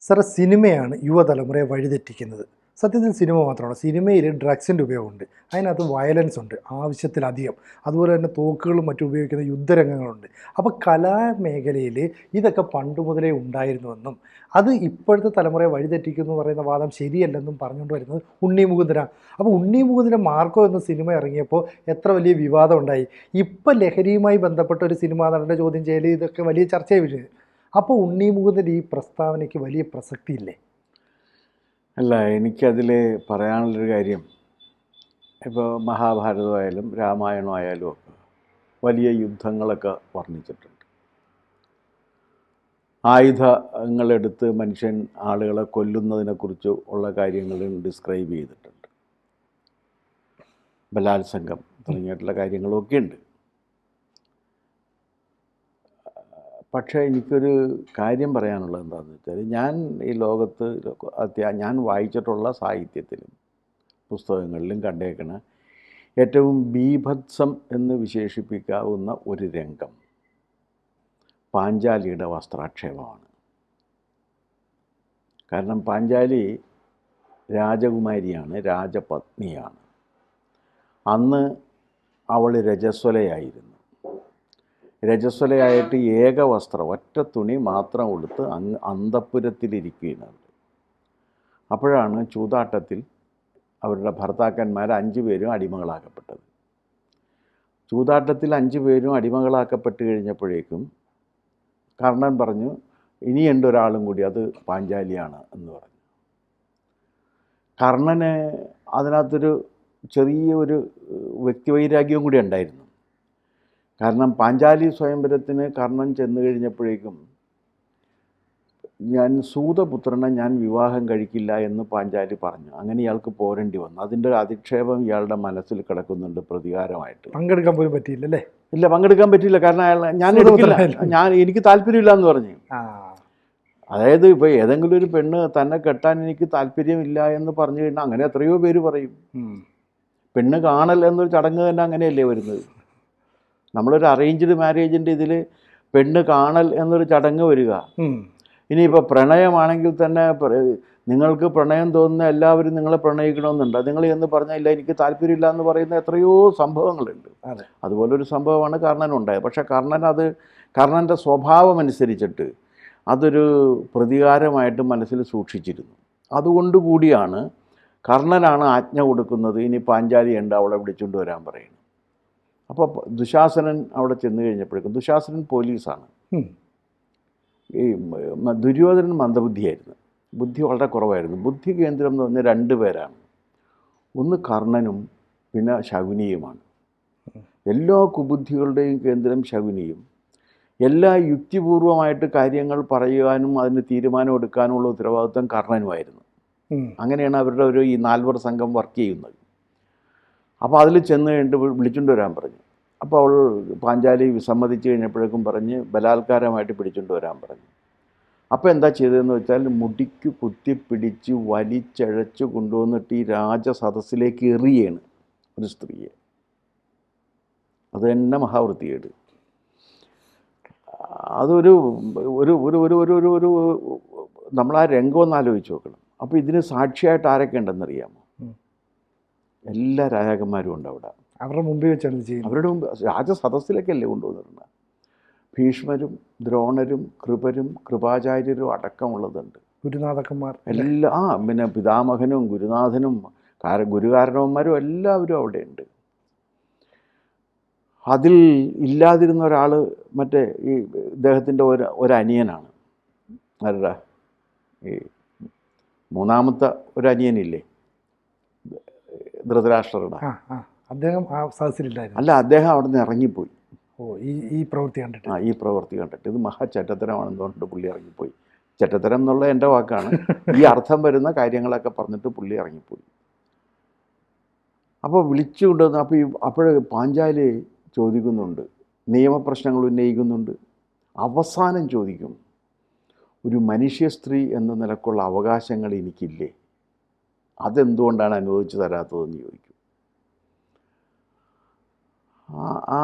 സാറേ, സിനിമയാണ് യുവതലമുറയെ വഴിതെറ്റിക്കുന്നത്. സത്യത്തിൽ സിനിമ മാത്രമാണ്. സിനിമയിൽ ഡ്രഗ്സിൻ്റെ ഉപയോഗമുണ്ട്, അതിനകത്ത് വയലൻസ് ഉണ്ട് ആവശ്യത്തിലധികം. അതുപോലെ തന്നെ തോക്കുകളും മറ്റും ഉപയോഗിക്കുന്ന യുദ്ധരംഗങ്ങളുണ്ട്. അപ്പോൾ കലാമേഖലയിൽ ഇതൊക്കെ പണ്ട് മുതലേ ഉണ്ടായിരുന്നുവെന്നും അത് ഇപ്പോഴത്തെ തലമുറയെ വഴിതെറ്റിക്കുന്നു എന്ന് പറയുന്ന വാദം ശരിയല്ലെന്നും പറഞ്ഞുകൊണ്ട് വരുന്നത് ഉണ്ണി മുകുന്ദനാണ്. അപ്പോൾ ഉണ്ണി മുകുന്ദൻ്റെ മാർക്കോ എന്ന സിനിമ ഇറങ്ങിയപ്പോൾ എത്ര വലിയ വിവാദം ഉണ്ടായി. ഇപ്പം ലഹരിയുമായി ബന്ധപ്പെട്ട ഒരു സിനിമാ നടൻ്റെ ചോദ്യം ചെയ്യൽ ഇതൊക്കെ വലിയ ചർച്ചയായി വരുന്നത്. അപ്പോൾ ഉണ്ണി മുകുന്ദൻ്റെ ഈ പ്രസ്താവനയ്ക്ക് വലിയ പ്രസക്തിയില്ലേ? അല്ല, എനിക്കതിൽ പറയാനുള്ളൊരു കാര്യം, ഇപ്പോൾ മഹാഭാരതമായാലും രാമായണമായാലും ഒക്കെ വലിയ യുദ്ധങ്ങളൊക്കെ വർണ്ണിച്ചിട്ടുണ്ട്. ആയുധങ്ങളെടുത്ത് മനുഷ്യൻ ആളുകളെ കൊല്ലുന്നതിനെക്കുറിച്ച് ഉള്ള കാര്യങ്ങളും ഡിസ്ക്രൈബ് ചെയ്തിട്ടുണ്ട്. ബലാത്സംഗം തുടങ്ങിയിട്ടുള്ള കാര്യങ്ങളൊക്കെ ഉണ്ട്. പക്ഷേ എനിക്കൊരു കാര്യം പറയാനുള്ളത് എന്താണെന്ന് വെച്ചാൽ, ഞാൻ ഈ ലോകത്ത് ഞാൻ വായിച്ചിട്ടുള്ള സാഹിത്യത്തിലും പുസ്തകങ്ങളിലും കണ്ടേക്കണ ഏറ്റവും ബീഭത്സം എന്ന് വിശേഷിപ്പിക്കാവുന്ന ഒരു രംഗം പാഞ്ചാലിയുടെ വസ്ത്രാക്ഷേപമാണ്. കാരണം പാഞ്ചാലി രാജകുമാരിയാണ്, രാജപത്നിയാണ്. അന്ന് അവൾ രജസ്വലയായിരുന്നു. രജസ്വലയായിട്ട് ഏകവസ്ത്രം, ഒറ്റ തുണി മാത്രം ഉടുത്ത് അന്തഃപുരത്തിലിരിക്കുകയാണ്. അപ്പോഴാണ് ചൂതാട്ടത്തിൽ അവരുടെ ഭർത്താക്കന്മാർ 5 പേരും അടിമകളാക്കപ്പെട്ടത്. ചൂതാട്ടത്തിൽ 5 പേരും അടിമകളാക്കപ്പെട്ട് കഴിഞ്ഞപ്പോഴേക്കും കർണൻ പറഞ്ഞു, ഇനിയുണ്ട് ഒരാളും കൂടി, അത് പാഞ്ചാലിയാണ് എന്ന് പറഞ്ഞു. കർണന് അതിനകത്തൊരു ചെറിയൊരു വ്യക്തിവൈരാഗ്യവും കൂടി ഉണ്ടായിരുന്നു. കാരണം പാഞ്ചാലി സ്വയംവരത്തിന് കർണൻ ചെന്ന് കഴിഞ്ഞപ്പോഴേക്കും, ഞാൻ സൂതപുത്രനെ ഞാൻ വിവാഹം കഴിക്കില്ല എന്ന് പാഞ്ചാലി പറഞ്ഞു. അങ്ങനെ ഇയാൾക്ക് പോരേണ്ടി വന്നു. അതിൻ്റെ അധിക്ഷേപം ഇയാളുടെ മനസ്സിൽ കിടക്കുന്നുണ്ട് പ്രതികാരമായിട്ട്. പങ്കെടുക്കാൻ പോലും പറ്റിയില്ലല്ലേ? ഇല്ല, പങ്കെടുക്കാൻ പറ്റിയില്ല. കാരണം ഞാൻ എടുക്കില്ല, എനിക്ക് താല്പര്യമില്ല എന്ന് പറഞ്ഞു. അതായത് ഇപ്പോൾ ഏതെങ്കിലും ഒരു പെണ്ണ് തന്നെ കെട്ടാൻ എനിക്ക് താല്പര്യമില്ല എന്ന് പറഞ്ഞു കഴിഞ്ഞാൽ അങ്ങനെ എത്രയോ പേര് പറയും. പെണ്ണ് കാണൽ എന്നൊരു ചടങ്ങ് തന്നെ അങ്ങനെയല്ലേ വരുന്നത്. നമ്മളൊരു അറേഞ്ച്ഡ് മാരേജിൻ്റെ ഇതിൽ പെണ്ണ് കാണൽ എന്നൊരു ചടങ്ങ് വരിക. ഇനിയിപ്പോൾ പ്രണയമാണെങ്കിൽ തന്നെ നിങ്ങൾക്ക് പ്രണയം തോന്നുന്ന എല്ലാവരും നിങ്ങളെ പ്രണയിക്കണമെന്നുണ്ട്. നിങ്ങൾ എന്ന് പറഞ്ഞാൽ ഇല്ല, എനിക്ക് താല്പര്യമില്ല എന്ന് പറയുന്ന എത്രയോ സംഭവങ്ങളുണ്ട്. അതുപോലൊരു സംഭവമാണ് കർണനുണ്ടായത്. പക്ഷേ കർണൻ്റെ സ്വഭാവം അനുസരിച്ചിട്ട് അതൊരു പ്രതികാരമായിട്ട് മനസ്സിൽ സൂക്ഷിച്ചിരുന്നു. അതുകൊണ്ടുകൂടിയാണ് കർണനാണ് ആജ്ഞ കൊടുക്കുന്നത്, ഇനി പാഞ്ചാലി ഉണ്ട്, അവളെ വിളിച്ചുകൊണ്ട് വരാൻ പറയുന്നു. അപ്പോൾ ദുശാസനൻ അവിടെ ചെന്ന് കഴിഞ്ഞപ്പോഴേക്കും, ദുശാസനൻ പോലീസാണ്. ഈ ദുര്യോധനൻ മന്ദബുദ്ധിയായിരുന്നു, ബുദ്ധി വളരെ കുറവായിരുന്നു. ബുദ്ധി കേന്ദ്രം എന്ന് പറഞ്ഞാൽ 2 പേരാണ്. ഒന്ന് കർണനും പിന്നെ ശകുനിയുമാണ്. എല്ലാ കുബുദ്ധികളുടെയും കേന്ദ്രം ശകുനിയും. എല്ലാ യുക്തിപൂർവമായിട്ട് കാര്യങ്ങൾ പറയുവാനും അതിന് തീരുമാനം എടുക്കാനുമുള്ള ഉത്തരവാദിത്വം കർണനുമായിരുന്നു. അങ്ങനെയാണ് അവരുടെ ഈ 4 സംഘം വർക്ക് ചെയ്യുന്നത്. അപ്പോൾ അതിൽ ചെന്ന് കഴിഞ്ഞിട്ട് വിളിച്ചുകൊണ്ട് വരാൻ പറഞ്ഞു. അപ്പോൾ അവൾ പാഞ്ചാലി വിസമ്മതിച്ച് കഴിഞ്ഞപ്പോഴേക്കും പറഞ്ഞ് ബലാത്കാരമായിട്ട് പിടിച്ചുകൊണ്ട് വരാൻ പറഞ്ഞു. അപ്പോൾ എന്താ ചെയ്തതെന്ന് വെച്ചാൽ, മുടിക്ക് കുത്തിപ്പിടിച്ച് വലിച്ചഴച്ച് കൊണ്ടുവന്നിട്ട് ഈ രാജസദസ്സിലേക്ക് എറിയാണ് ഒരു സ്ത്രീയെ. അത് തന്നെ മഹാവൃത്തികേട്. അതൊരു ഒരു ഒരു ഒരു ഒരു ഒരു ഒരു നമ്മൾ ആ രംഗം ഒന്ന് ആലോചിച്ച് നോക്കണം. അപ്പോൾ ഇതിന് സാക്ഷിയായിട്ട് ആരൊക്കെ ഉണ്ടെന്നറിയാമോ? എല്ലാ രാജാക്കന്മാരും ഉണ്ട് അവിടെ. അവരുടെ മുമ്പിൽ വെച്ചാണ് ചെയ്യുന്നത്. അവരുടെ മുമ്പ് രാജസദസ്സിലേക്കല്ലേ കൊണ്ടുവന്നിട്ടുണ്ട്. ഭീഷ്മരും ദ്രോണരും കൃപരും കൃപാചാര്യരും അടക്കമുള്ളതുണ്ട്. ഗുരുനാഥക്കന്മാർ പിന്നെ പിതാമഹനും ഗുരുനാഥനും ഗുരുകാരണവന്മാരും എല്ലാവരും അവിടെയുണ്ട്. അതിൽ ഇല്ലാതിരുന്ന ഒരാൾ മറ്റേ ഈ ഇദ്ദേഹത്തിൻ്റെ ഒരു അനിയനാണ്. ആരുടെ? ഈ 3ാമത്തെ ഒരു അനിയനില്ലേ, ധൃതരാഷ്ട്രരുടെ. അദ്ദേഹം ആ സദസ്സിലില്ലായിരുന്നു. അല്ല, അദ്ദേഹം അവിടെ നിന്ന് ഇറങ്ങിപ്പോയി. ഈ പ്രവൃത്തി കണ്ടിട്ട്. ഈ പ്രവൃത്തി കണ്ടിട്ട് ഇത് മഹാചറ്റത്തരമാണെന്ന് പറഞ്ഞിട്ട് പുള്ളി ഇറങ്ങിപ്പോയി. ചറ്റത്തരം എന്നുള്ള എൻ്റെ വാക്കാണ്. ഈ അർത്ഥം വരുന്ന കാര്യങ്ങളൊക്കെ പറഞ്ഞിട്ട് പുള്ളി ഇറങ്ങിപ്പോയി. അപ്പോൾ വിളിച്ചു കൊണ്ടുവന്ന് അപ്പോൾ പാഞ്ചാലി ചോദിക്കുന്നുണ്ട്, നിയമപ്രശ്നങ്ങൾ ഉന്നയിക്കുന്നുണ്ട്. അവസാനം ചോദിക്കും, ഒരു മനുഷ്യ സ്ത്രീ എന്ന നിലക്കുള്ള അവകാശങ്ങൾ എനിക്കില്ലേ, അതെന്തുകൊണ്ടാണ് അനുവദിച്ചു തരാത്തതെന്ന് ചോദിക്കും. ആ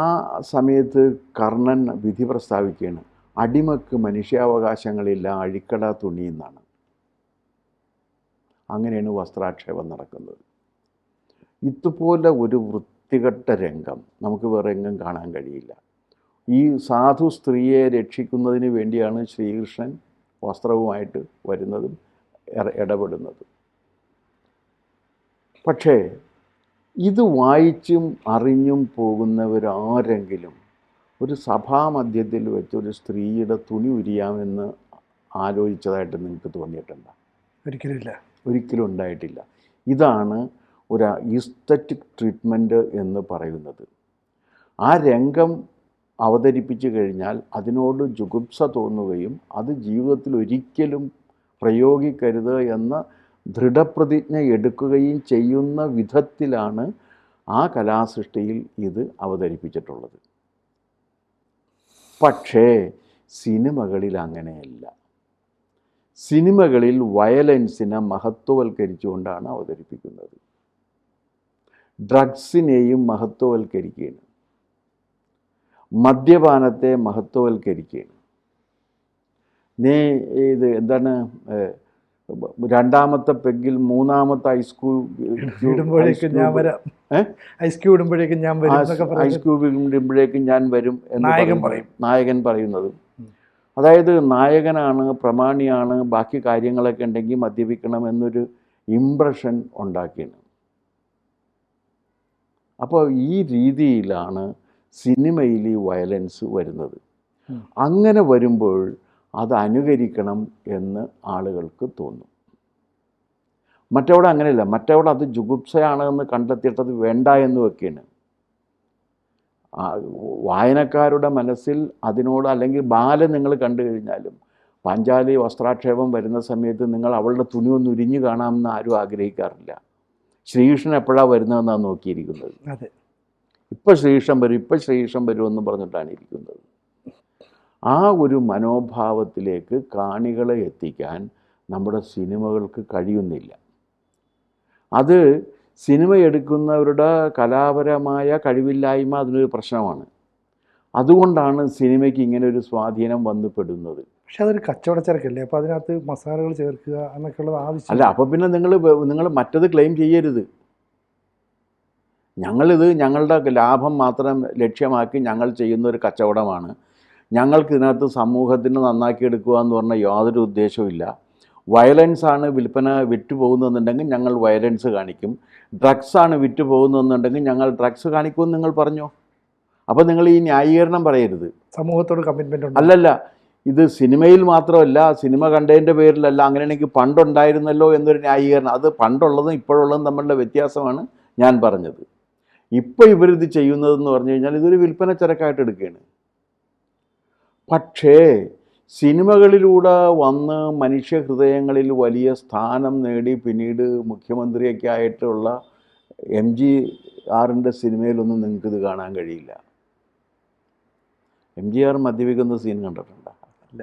സമയത്ത് കർണൻ വിധി പ്രസ്താവിക്കുകയാണ്, അടിമക്ക് മനുഷ്യാവകാശങ്ങളില്ല, അഴിക്കട തുണി എന്നാണ്. അങ്ങനെയാണ് വസ്ത്രാക്ഷേപം നടക്കുന്നത്. ഇതുപോലെ ഒരു വൃത്തികെട്ട രംഗം നമുക്ക് വേറെ എങ്ങും കാണാൻ കഴിയില്ല. ഈ സാധു സ്ത്രീയെ രക്ഷിക്കുന്നതിന് വേണ്ടിയാണ് ശ്രീകൃഷ്ണൻ വസ്ത്രവുമായിട്ട് വരുന്നതും ഇടപെടുന്നതും. പക്ഷേ ഇത് വായിച്ചും അറിഞ്ഞും പോകുന്നവരാരെങ്കിലും ഒരു സഭാമധ്യത്തിൽ വെച്ച് ഒരു സ്ത്രീയുടെ തുണി ഉരിയാമെന്ന് ആലോചിച്ചതായിട്ട് നിങ്ങൾക്ക് തോന്നിയിട്ടുണ്ടോ? ഒരിക്കലുമില്ല. ഒരിക്കലും ഉണ്ടായിട്ടില്ല. ഇതാണ് ഒരു ഈസ്തറ്റിക് ട്രീറ്റ്മെൻറ്റ് എന്ന് പറയുന്നത്. ആ രംഗം അവതരിപ്പിച്ചു കഴിഞ്ഞാൽ അതിനോട് ജുഗുപ്സ തോന്നുകയും അത് ജീവിതത്തിൽ ഒരിക്കലും പ്രയോഗിക്കരുത് എന്ന ദൃഢപ്രതിജ്ഞ എടുക്കുകയും ചെയ്യുന്ന വിധത്തിലാണ് ആ കലാസൃഷ്ടിയിൽ ഇത് അവതരിപ്പിച്ചിട്ടുള്ളത്. പക്ഷേ സിനിമകളിൽ അങ്ങനെയല്ല. സിനിമകളിൽ വയലൻസിനെ മഹത്വവൽക്കരിച്ചുകൊണ്ടാണ് അവതരിപ്പിക്കുന്നത്. ഡ്രഗ്സിനെയും മഹത്വവൽക്കരിക്കുകയാണ്, മദ്യപാനത്തെ മഹത്വവൽക്കരിക്കുകയാണ്. ഇത് എന്താണ്, രണ്ടാമത്തെ പെഗ്ഗിൽ മൂന്നാമത്തെ ഐസ് ഇടുമ്പോഴേക്കും ഞാൻ വരും എന്ന് നായകൻ പറയുന്നത്. അതായത് നായകനാണ്, പ്രമാണിയാണ്, ബാക്കി കാര്യങ്ങളൊക്കെ ഉണ്ടെങ്കിൽ മദ്യപിക്കണം എന്നൊരു ഇംപ്രഷൻ ഉണ്ടാക്കിയാണ്. അപ്പോൾ ഈ രീതിയിലാണ് സിനിമയിൽ ഈ വയലൻസ് വരുന്നത്. അങ്ങനെ വരുമ്പോൾ അത് അനുകരിക്കണം എന്ന് ആളുകൾക്ക് തോന്നും. മറ്റവിടെ അങ്ങനെയല്ല. മറ്റവിടെ അത് ജുഗുപ്സയാണ് എന്ന് കണ്ടെത്തിയിട്ടത് വേണ്ട എന്ന് വെക്കുകയാണ്. വായനക്കാരുടെ മനസ്സിൽ അതിനോട്, അല്ലെങ്കിൽ ബാല നിങ്ങൾ കണ്ടു കഴിഞ്ഞാലും പാഞ്ചാലി വസ്ത്രാക്ഷേപം വരുന്ന സമയത്ത് നിങ്ങൾ അവളുടെ തുണി ഒന്ന് ഉരിഞ്ഞു കാണാമെന്ന് ആരും ആഗ്രഹിക്കാറില്ല. ശ്രീകൃഷ്ണൻ എപ്പോഴാണ് വരുന്നതെന്നാണ് നോക്കിയിരിക്കുന്നത്. അതെ, ഇപ്പം ശ്രീകൃഷ്ണൻ വരും എന്ന് പറഞ്ഞിട്ടാണ് ഇരിക്കുന്നത്. ആ ഒരു മനോഭാവത്തിലേക്ക് കാണികളെ എത്തിക്കാൻ നമ്മുടെ സിനിമകൾക്ക് കഴിയുന്നില്ല. അത് സിനിമ എടുക്കുന്നവരുടെ കലാപരമായ കഴിവില്ലായ്മ അതിനൊരു പ്രശ്നമാണ്. അതുകൊണ്ടാണ് സിനിമയ്ക്ക് ഇങ്ങനെ ഒരു സ്വാധീനം വന്നുപെടുന്നത്. പക്ഷെ അതൊരു കച്ചവടച്ചരക്കല്ലേ? അപ്പോൾ അതിനകത്ത് മസാലകൾ ചേർക്കുക എന്നൊക്കെ ഉള്ളത് ആവശ്യം അല്ല. അപ്പോൾ പിന്നെ നിങ്ങൾ മറ്റത് ക്ലെയിം ചെയ്യരുത്. ഞങ്ങളുടെ ലാഭം മാത്രം ലക്ഷ്യമാക്കി ഞങ്ങൾ ചെയ്യുന്ന ഒരു കച്ചവടമാണ്, ഞങ്ങൾക്ക് ഇതിനകത്ത് സമൂഹത്തിന് നന്നാക്കിയെടുക്കുക എന്ന് പറഞ്ഞാൽ യാതൊരു ഉദ്ദേശവും ഇല്ല. വയലൻസാണ് വിൽപ്പന വിറ്റുപോകുന്നതെന്നുണ്ടെങ്കിൽ ഞങ്ങൾ വയലൻസ് കാണിക്കും, ഡ്രഗ്സാണ് വിറ്റ് പോകുന്നതെന്നുണ്ടെങ്കിൽ ഞങ്ങൾ ഡ്രഗ്സ് കാണിക്കുമെന്ന് നിങ്ങൾ പറഞ്ഞോ. അപ്പോൾ നിങ്ങൾ ഈ ന്യായീകരണം പറയരുത്. സമൂഹത്തോട് കമ്മിറ്റ്മെൻ്റ് ഉണ്ട്. അല്ലല്ല, ഇത് സിനിമയിൽ മാത്രമല്ല, സിനിമ കണ്ടതിൻ്റെ പേരിലല്ല. അങ്ങനെയാണെങ്കിൽ പണ്ടുണ്ടായിരുന്നല്ലോ എന്നൊരു ന്യായീകരണം. അത് പണ്ടുള്ളതും ഇപ്പോഴുള്ളതും തമ്മിലുള്ള വ്യത്യാസമാണ് ഞാൻ പറഞ്ഞത്. ഇപ്പോൾ ഇവരിത് ചെയ്യുന്നതെന്ന് പറഞ്ഞു കഴിഞ്ഞാൽ ഇതൊരു വിൽപ്പന ചരക്കായിട്ട് എടുക്കുകയാണ്. പക്ഷേ സിനിമകളിലൂടെ വന്ന് മനുഷ്യഹൃദയങ്ങളിൽ വലിയ സ്ഥാനം നേടി പിന്നീട് മുഖ്യമന്ത്രിയൊക്കെ ആയിട്ടുള്ള MGRൻ്റെ സിനിമയിലൊന്നും നിങ്ങൾക്കിത് കാണാൻ കഴിയില്ല. MGR മദ്യപിക്കുന്ന സീൻ കണ്ടിട്ടുണ്ടോ? ഇല്ല.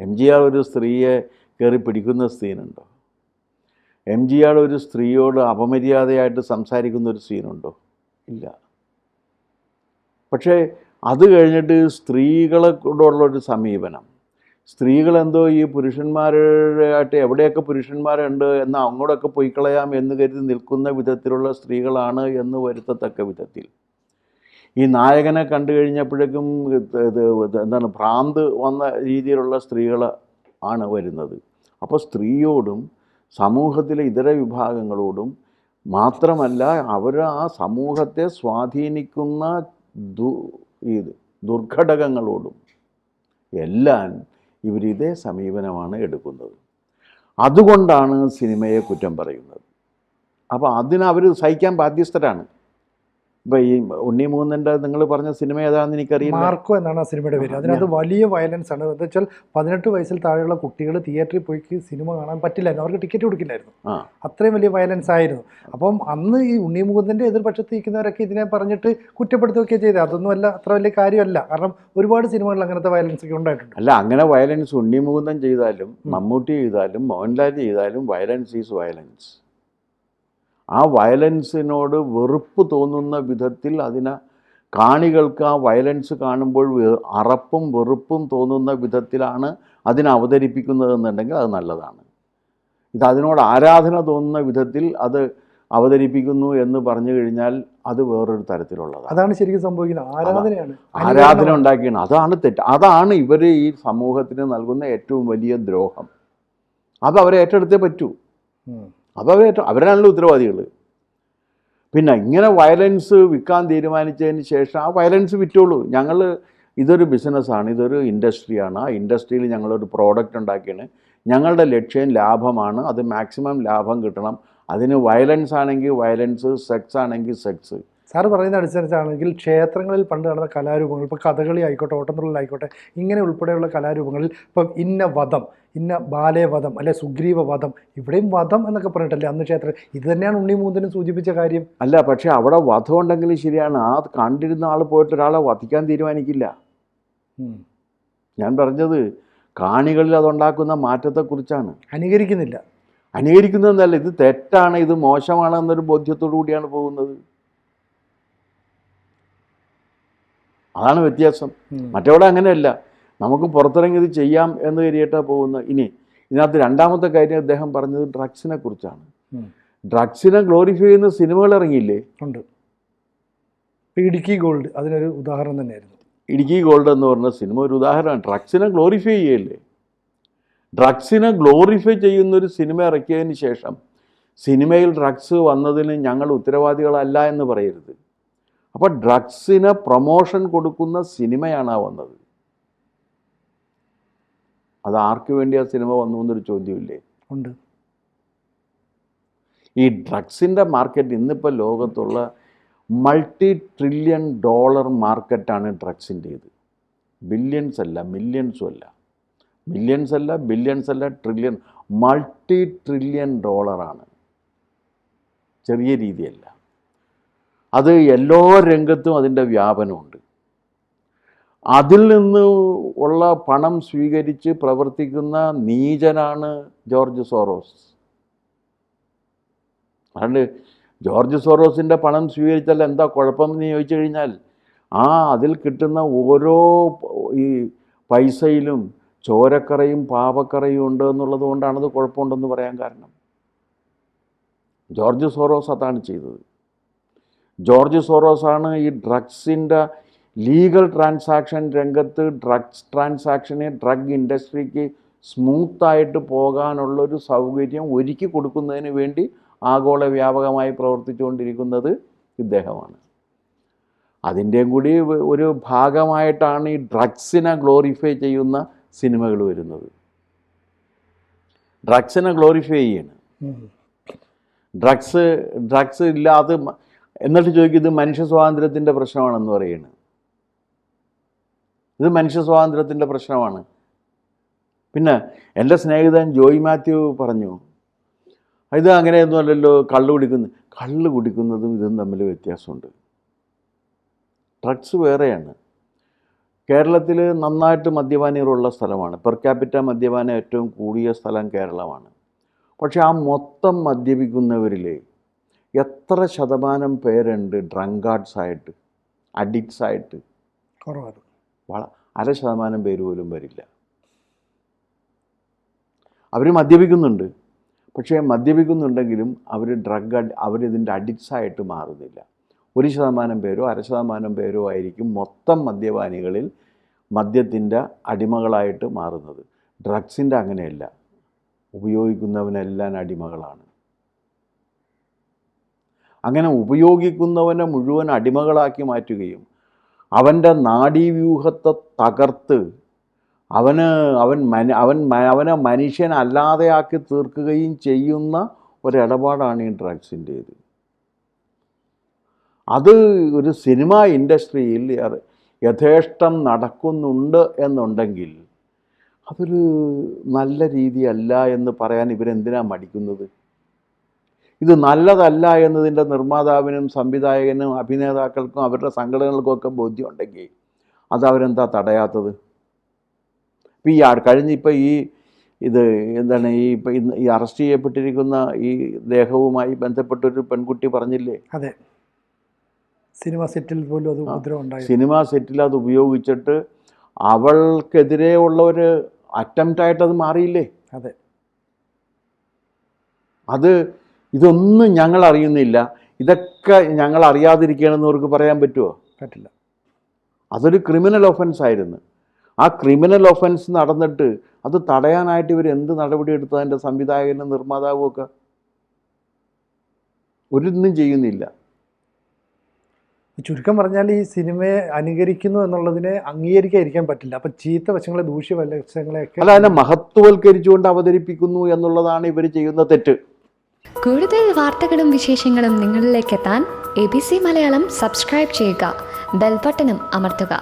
MGR ഒരു സ്ത്രീയെ കയറി പിടിക്കുന്ന സീനുണ്ടോ? MGR ഒരു സ്ത്രീയോട് അപമര്യാദയായിട്ട് സംസാരിക്കുന്ന ഒരു സീനുണ്ടോ? ഇല്ല. പക്ഷേ അത് കഴിഞ്ഞിട്ട് സ്ത്രീകളോടുള്ളൊരു സമീപനം, സ്ത്രീകളെന്തോ ഈ പുരുഷന്മാരായിട്ട് എവിടെയൊക്കെ പുരുഷന്മാരുണ്ട് എന്നാൽ അങ്ങോട്ടൊക്കെ പോയി കളയാം എന്ന് കരുതി നിൽക്കുന്ന വിധത്തിലുള്ള സ്ത്രീകളാണ് എന്ന് വരുത്തത്തക്ക വിധത്തിൽ ഈ നായകനെ കണ്ടു കഴിഞ്ഞപ്പോഴേക്കും എന്താണ് ഭ്രാന്ത് വന്ന രീതിയിലുള്ള സ്ത്രീകൾ ആണ് വരുന്നത്. അപ്പോൾ സ്ത്രീയോടും സമൂഹത്തിലെ ഇതര വിഭാഗങ്ങളോടും മാത്രമല്ല അവർ ആ സമൂഹത്തെ സ്വാധീനിക്കുന്ന ദുർഘടകങ്ങളോടും എല്ലാം ഇവരിതേ സമീപനമാണ് എടുക്കുന്നത്. അതുകൊണ്ടാണ് സിനിമയെ കുറ്റം പറയുന്നത്. അപ്പോൾ അതിനവർ സഹിക്കാൻ ബാധ്യസ്ഥരാണ്. ഇപ്പോൾ ഈ ഉണ്ണിമൂന്നൻ്റെ നിങ്ങൾ പറഞ്ഞ സിനിമ ഏതാണെന്ന് എനിക്കറിയില്ല. മാർക്കോ എന്നാണ് ആ സിനിമയുടെ പേര്. അതിനകത്ത് വലിയ വയലൻസ് ആണ്. എന്താ വെച്ചാൽ 18 വയസ്സിൽ താഴെയുള്ള കുട്ടികൾ തിയേറ്ററിൽ പോയി സിനിമ കാണാൻ പറ്റില്ലായിരുന്നു, അവർക്ക് ടിക്കറ്റ് കൊടുക്കില്ലായിരുന്നു. അത്രയും വലിയ വയലൻസ് ആയിരുന്നു. അപ്പം അന്ന് ഈ ഉണ്ണിമൂന്നൻ്റെ എതിർപക്ഷത്ത് നിൽക്കുന്നവരൊക്കെ ഇതിനെ പറഞ്ഞിട്ട് കുറ്റപ്പെടുത്തുകയൊക്കെ ചെയ്തത്. അതൊന്നും അല്ല, അത്ര വലിയ കാര്യമല്ല. കാരണം ഒരുപാട് സിനിമകളിൽ അങ്ങനത്തെ വയലൻസ് ഒക്കെ ഉണ്ടായിട്ടുണ്ട്. അല്ല, അങ്ങനെ വയലൻസ് ഉണ്ണിമൂന്നൻ ചെയ്താലും മമ്മൂട്ടി ചെയ്താലും മോഹൻലാൽ ചെയ്താലും വയലൻസ് ഈസ് വയലൻസ്. ആ വയലൻസിനോട് വെറുപ്പ് തോന്നുന്ന വിധത്തിൽ അതിനെ കാണികൾക്ക് ആ വയലൻസ് കാണുമ്പോൾ അറപ്പും വെറുപ്പും തോന്നുന്ന വിധത്തിലാണ് അതിനെ അവതരിപ്പിക്കുന്നതെന്നുണ്ടെങ്കിൽ അത് നല്ലതാണ്. ഇത് അതിനോട് ആരാധന തോന്നുന്ന വിധത്തിൽ അത് അവതരിപ്പിക്കുന്നു എന്ന് പറഞ്ഞു കഴിഞ്ഞാൽ അത് വേറൊരു തരത്തിലുള്ളതാണ്. അതാണ് ശരിക്കും സംഭവിക്കുന്നത്. ആരാധനയാണ്, ആരാധന ഉണ്ടാക്കിയാണ്. അതാണ് തെറ്റ്. അതാണ് ഇവർ ഈ സമൂഹത്തിന് നൽകുന്ന ഏറ്റവും വലിയ ദ്രോഹം. അത് അവരെ ഏറ്റെടുത്തേ പറ്റൂ. അത് അവരാണല്ലോ ഉത്തരവാദികൾ. പിന്നെ ഇങ്ങനെ വയലൻസ് വിൽക്കാൻ തീരുമാനിച്ചതിന് ശേഷം ആ വയലൻസ് വിറ്റോളൂ. ഇതൊരു ബിസിനസ്സാണ്, ഇതൊരു ഇൻഡസ്ട്രിയാണ്. ആ ഇൻഡസ്ട്രിയിൽ ഞങ്ങളൊരു പ്രോഡക്റ്റ് ഉണ്ടാക്കിയാണ്. ഞങ്ങളുടെ ലക്ഷ്യം ലാഭമാണ്. അത് മാക്സിമം ലാഭം കിട്ടണം. അതിന് വയലൻസ് ആണെങ്കിൽ വയലൻസ്, സെക്സ് ആണെങ്കിൽ സെക്സ്. സാറ് പറയുന്ന അനുസരിച്ചാണെങ്കിൽ ക്ഷേത്രങ്ങളിൽ പണ്ട് നടന്ന കലാരൂപങ്ങൾ, ഇപ്പോൾ കഥകളി ആയിക്കോട്ടെ, ഓട്ടംതുള്ളലായിക്കോട്ടെ, ഇങ്ങനെ ഉൾപ്പെടെയുള്ള കലാരൂപങ്ങളിൽ ഇപ്പം ഇന്ന വധം, ഇന്ന ബാലവധം അല്ലെ സുഗ്രീവ വധം, ഇവിടെയും വധം എന്നൊക്കെ പറഞ്ഞിട്ടല്ലേ അന്ന് ക്ഷേത്രം. ഇത് തന്നെയാണ് ഉണ്ണിമൂന്തനും സൂചിപ്പിച്ച കാര്യം. അല്ല, പക്ഷേ അവിടെ വധം ഉണ്ടെങ്കിൽ ശരിയാണ്. ആ കണ്ടിരുന്ന ആൾ പോയിട്ട് ഒരാളെ വധിക്കാൻ തീരുമാനിക്കില്ല. ഞാൻ പറഞ്ഞത് കാണികളിൽ അതുണ്ടാക്കുന്ന മാറ്റത്തെക്കുറിച്ചാണ്. അനുകരിക്കുന്നതെന്നല്ല, ഇത് തെറ്റാണ്, ഇത് മോശമാണ് എന്നൊരു ബോധ്യത്തോടു കൂടിയാണ് പോകുന്നത്. അതാണ് വ്യത്യാസം. മറ്റവിടെ അങ്ങനെയല്ല. നമുക്ക് പുറത്തിറങ്ങി ഇത് ചെയ്യാം എന്ന് കരുതിയിട്ടാണ് പോകുന്നത്. ഇനി ഇതിനകത്ത് രണ്ടാമത്തെ കാര്യം അദ്ദേഹം പറഞ്ഞത് ഡ്രഗ്സിനെ കുറിച്ചാണ്. ഡ്രഗ്സിനെ ഗ്ലോറിഫൈ ചെയ്യുന്ന സിനിമകൾ ഇറങ്ങിയില്ലേ? ഉണ്ട്. ഇടുക്കി ഗോൾഡ് അതിനൊരു ഉദാഹരണം തന്നെയായിരുന്നു. ഇടുക്കി ഗോൾഡ് എന്ന് പറഞ്ഞ സിനിമ ഒരു ഉദാഹരണമാണ്. ഡ്രഗ്സിനെ ഗ്ലോറിഫൈ ചെയ്യല്ലേ? ഡ്രഗ്സിനെ ഗ്ലോറിഫൈ ചെയ്യുന്നൊരു സിനിമ ഇറക്കിയതിന് ശേഷം സിനിമയിൽ ഡ്രഗ്സ് വന്നതിന് ഞങ്ങൾ ഉത്തരവാദികളല്ല എന്ന് പറയരുത്. അപ്പോൾ ഡ്രഗ്സിന് പ്രൊമോഷൻ കൊടുക്കുന്ന സിനിമയാണ് വന്നത്. അത് ആർക്ക് വേണ്ടി ആ സിനിമ വന്നു എന്നൊരു ചോദ്യമില്ലേ? ഉണ്ട്. ഈ ഡ്രഗ്സിൻ്റെ മാർക്കറ്റ് ഇന്നിപ്പോൾ ലോകത്തുള്ള $multi-trillion മാർക്കറ്റാണ് ഡ്രഗ്സിൻ്റേത്. ബില്യൺസ് അല്ല, മില്യൺസും അല്ല, മില്യൺസ് അല്ല, ബില്യൺസ് അല്ല, ട്രില്യൺ, $multi-trillion. ചെറിയ രീതിയല്ല. അത് എല്ലാ രംഗത്തും അതിൻ്റെ വ്യാപനമുണ്ട്. അതിൽ നിന്ന് ഉള്ള പണം സ്വീകരിച്ച് പ്രവർത്തിക്കുന്ന നീചനാണ് ജോർജ് സോറോസ്. അതുകൊണ്ട് ജോർജ് സോറോസിൻ്റെ പണം സ്വീകരിച്ചാൽ എന്താ കുഴപ്പം എന്ന് ചോദിച്ചു കഴിഞ്ഞാൽ, അതിൽ കിട്ടുന്ന ഓരോ ഈ പൈസയിലും ചോരക്കറയും പാപക്കറയും ഉണ്ട് എന്നുള്ളത് കൊണ്ടാണത് കുഴപ്പമുണ്ടെന്ന് പറയാൻ കാരണം. ജോർജ് സോറോസ് അതാണ് ചെയ്തത്. ജോർജ് സോറോസാണ് ഈ ഡ്രഗ്സിൻ്റെ ലീഗൽ ട്രാൻസാക്ഷൻ രംഗത്ത് ഡ്രഗ്സ് ട്രാൻസാക്ഷനെ, ഡ്രഗ് ഇൻഡസ്ട്രിക്ക് സ്മൂത്തായിട്ട് പോകാനുള്ളൊരു സൗകര്യം ഒരുക്കി കൊടുക്കുന്നതിന് വേണ്ടി ആഗോള വ്യാപകമായി പ്രവർത്തിച്ചുകൊണ്ടിരിക്കുന്നത് ഇദ്ദേഹമാണ്. അതിൻ്റെയും കൂടി ഒരു ഭാഗമായിട്ടാണ് ഈ ഡ്രഗ്സിനെ ഗ്ലോറിഫൈ ചെയ്യുന്ന സിനിമകൾ വരുന്നത്. ഡ്രഗ്സിനെ ഗ്ലോറിഫൈ ചെയ്യണം. ഡ്രഗ്സ് ഇല്ലാതെ എന്നിട്ട് ചോദിക്കും ഇത് മനുഷ്യ സ്വാതന്ത്ര്യത്തിൻ്റെ പ്രശ്നമാണെന്ന് പറയുന്നത്. ഇത് മനുഷ്യ സ്വാതന്ത്ര്യത്തിൻ്റെ പ്രശ്നമാണ്. പിന്നെ എൻ്റെ സ്നേഹിതൻ ജോയ് മാത്യു പറഞ്ഞു, ഇത് അങ്ങനെയൊന്നും അല്ലല്ലോ, കള്ള് കുടിക്കുന്നതും ഇതും തമ്മിൽ വ്യത്യാസമുണ്ട്. ഡ്രഗ്സ് വേറെയാണ്. കേരളത്തിൽ നന്നായിട്ട് മദ്യപാനികളുള്ള സ്ഥലമാണ്. പെർ ക്യാപിറ്റ മദ്യപാനം ഏറ്റവും കൂടിയ സ്ഥലം കേരളമാണ്. പക്ഷേ ആ മൊത്തം മദ്യപിക്കുന്നവരിൽ എത്ര ശതമാനം പേരുണ്ട് ഡ്രങ്കാർഡ്സായിട്ട്, അഡിക്ട്സായിട്ട്? കുറവാണ്. 0.5% പേര് പോലും വരില്ല. അവർ മദ്യപിക്കുന്നുണ്ട്, പക്ഷേ മദ്യപിക്കുന്നുണ്ടെങ്കിലും അവരിതിൻ്റെ അഡിക്ട്സായിട്ട് മാറുന്നില്ല. 1% പേരോ 0.5% പേരോ ആയിരിക്കും മൊത്തം മദ്യപാനികളിൽ മദ്യത്തിൻ്റെ അടിമകളായിട്ട് മാറുന്നത്. ഡ്രഗ്സിൻ്റെ അങ്ങനെയല്ല. ഉപയോഗിക്കുന്നവനെല്ലാം അടിമകളാണ്. അങ്ങനെ ഉപയോഗിക്കുന്നവനെ മുഴുവൻ അടിമകളാക്കി മാറ്റുകയും അവൻ്റെ നാഡീവ്യൂഹത്തെ തകർത്ത് അവനെ മനുഷ്യനല്ലാതെയാക്കി തീർക്കുകയും ചെയ്യുന്ന ഒരിടപാടാണ് ഈ ഡ്രഗ്സിൻ്റേത്. അത് ഒരു സിനിമ ഇൻഡസ്ട്രിയിൽ യഥേഷ്ടം നടക്കുന്നുണ്ട് എന്നുണ്ടെങ്കിൽ അതൊരു നല്ല രീതിയല്ല എന്ന് പറയാൻ ഇവരെന്തിനാ മടിക്കുന്നത്? ഇത് നല്ലതല്ല എന്നതിൻ്റെ നിർമ്മാതാവിനും സംവിധായകനും അഭിനേതാക്കൾക്കും അവരുടെ സംഘടനകൾക്കും ഒക്കെ ബോധ്യമുണ്ടെങ്കിൽ അത് അവരെന്താ തടയാത്തത്? ഇപ്പോൾ ഈ അറസ്റ്റ് ചെയ്യപ്പെട്ടിരിക്കുന്ന ഈ ദേഹവുമായി ബന്ധപ്പെട്ടൊരു പെൺകുട്ടി പറഞ്ഞില്ലേ? അതെ, സിനിമ സെറ്റിൽ പോലും അത് ഉപദ്രവം ഉണ്ടായി. സിനിമ സെറ്റിൽ അത് ഉപയോഗിച്ചിട്ട് അവൾക്കെതിരെ ഉള്ള ഒരു അറ്റംപ്റ്റായിട്ട് അത് മാറിയില്ലേ? അതെ. ഇതൊന്നും ഞങ്ങൾ അറിയുന്നില്ല, ഇതൊക്കെ ഞങ്ങൾ അറിയാതിരിക്കുകയാണെന്ന് അവർക്ക് പറയാൻ പറ്റുമോ? പറ്റില്ല. അതൊരു ക്രിമിനൽ ഒഫൻസ് ആയിരുന്നു. ആ ക്രിമിനൽ ഒഫൻസ് നടന്നിട്ട് അത് തടയാനായിട്ട് ഇവർ എന്ത് നടപടി എടുത്തതിൻ്റെ സംവിധായകനും നിർമ്മാതാവും ഒക്കെ ഒരിന്നും ചെയ്യുന്നില്ല. ചുരുക്കം പറഞ്ഞാൽ ഈ സിനിമയെ അനുകരിക്കുന്നു എന്നുള്ളതിനെ അംഗീകരിക്കാതിരിക്കാൻ പറ്റില്ല. അപ്പം ചീത്ത വശങ്ങളെ, ദൂഷ്യവശങ്ങളെയൊക്കെ അല്ല, അതിനെ മഹത്വവൽക്കരിച്ചുകൊണ്ട് അവതരിപ്പിക്കുന്നു എന്നുള്ളതാണ് ഇവർ ചെയ്യുന്ന തെറ്റ്. കൂടുതൽ വാർത്തകളും വിശേഷങ്ങളും നിങ്ങളിലേക്ക് എത്താൻ ABC മലയാളം സബ്സ്ക്രൈബ് ചെയ്യുക, ബെൽ ബട്ടണും അമർത്തുക.